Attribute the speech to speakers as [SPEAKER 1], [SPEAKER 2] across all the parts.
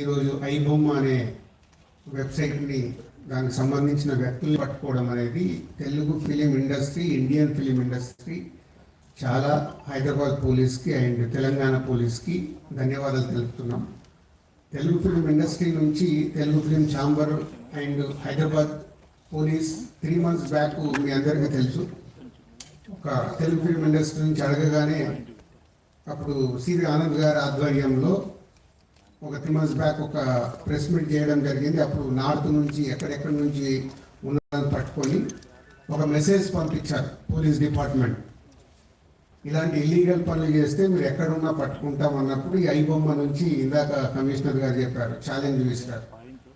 [SPEAKER 1] ఈరోజు ఐబొమ్మ అనే వెబ్సైట్ని దానికి సంబంధించిన వ్యక్తులు పట్టుకోవడం అనేది Telugu film industry, Indian film industry చాలా హైదరాబాద్ పోలీస్కి అండ్ తెలంగాణ పోలీస్కి ధన్యవాదాలు తెలుపుతున్నాం. తెలుగు ఫిలిం ఇండస్ట్రీ నుంచి Telugu film chamber and Hyderabad police 3 months back మీ అందరికీ తెలుసు, ఒక తెలుగు ఫిలిం ఇండస్ట్రీ నుంచి అడగగానే అప్పుడు సివి ఆనంద్ గారి ఆధ్వర్యంలో ఒక 3 months బ్యాక్ ఒక ప్రెస్ మీట్ చేయడం జరిగింది. అప్పుడు నార్త్ నుంచి ఎక్కడెక్కడి నుంచి ఉన్నదని పట్టుకొని ఒక మెసేజ్ పంపించారు పోలీస్ డిపార్ట్మెంట్, ఇలాంటి ఇల్లీగల్ పనులు చేస్తే మీరు ఎక్కడున్నా పట్టుకుంటాం అన్నప్పుడు ఈ ఐబొమ్మ నుంచి ఇందాక కమిషనర్ గారు చెప్పారు, ఛాలెంజ్ విసిరారు.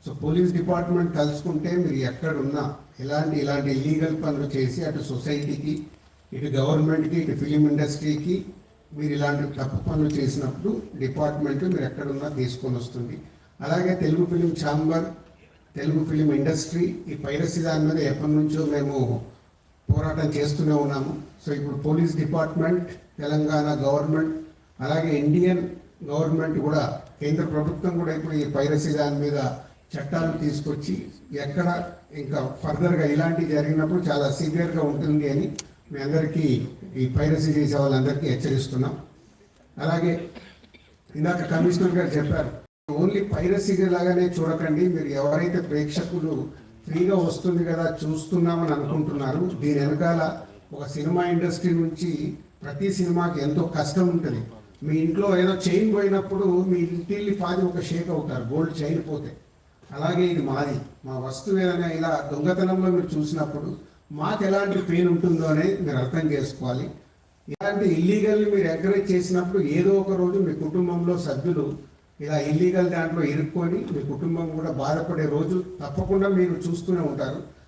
[SPEAKER 1] సో పోలీస్ డిపార్ట్మెంట్ తలుచుకుంటే మీరు ఎక్కడున్నా ఇలాంటి ఇల్లీగల్ పనులు చేసి అటు సొసైటీకి, ఇటు గవర్నమెంట్కి, ఇటు ఫిలిం ఇండస్ట్రీకి మీరు ఇలాంటి తప్పు పనులు చేసినప్పుడు డిపార్ట్మెంట్ మీరు ఎక్కడున్నా తీసుకొని వస్తుంది. అలాగే Telugu film chamber, Telugu film industry ఈ పైరసీ దాని మీద ఎప్పటి నుంచో మేము పోరాటం చేస్తూనే ఉన్నాము. సో ఇప్పుడు పోలీస్ డిపార్ట్మెంట్, తెలంగాణ గవర్నమెంట్, అలాగే ఇండియన్ గవర్నమెంట్ కూడా, కేంద్ర ప్రభుత్వం కూడా ఇప్పుడు ఈ పైరసీ దాని మీద చట్టాలు తీసుకొచ్చి ఎక్కడ ఇంకా ఫర్దర్గా ఇలాంటివి జరిగినప్పుడు చాలా సివియర్గా ఉంటుంది అని మీ అందరికీ, ఈ పైరసీ చేసే వాళ్ళందరికీ హెచ్చరిస్తున్నాం. అలాగే ఇందాక కమిషనర్ గారు చెప్పారు, ఓన్లీ పైరసీ లాగానే చూడకండి, మీరు ఎవరైతే ప్రేక్షకులు ఫ్రీగా వస్తుంది కదా చూస్తున్నామని అనుకుంటున్నారు, దీని వెనకాల ఒక సినిమా ఇండస్ట్రీ నుంచి ప్రతి సినిమాకి ఎంతో కష్టం ఉంటుంది. మీ ఇంట్లో ఏదో చైన్ పోయినప్పుడు మీ ఇంటిల్లి పాది ఒక షేక్ అవుతారు, గోల్డ్ చైన్ పోతే. అలాగే ఇది మాది, మా వస్తువు ఏదైనా ఇలా దొంగతనంలో మీరు చూసినప్పుడు మాకు ఎలాంటి పెయిన్ ఉంటుందో అనేది మీరు అర్థం చేసుకోవాలి. ఇలాంటి ఇల్లీగల్ని మీరు ఎంకరేజ్ చేసినప్పుడు ఏదో ఒక రోజు మీ కుటుంబంలో సభ్యులు ఇలా ఇల్లీగల్ దాంట్లో ఇరుక్కొని మీ కుటుంబం కూడా బాధపడే రోజు తప్పకుండా మీరు చూస్తూనే ఉంటారు.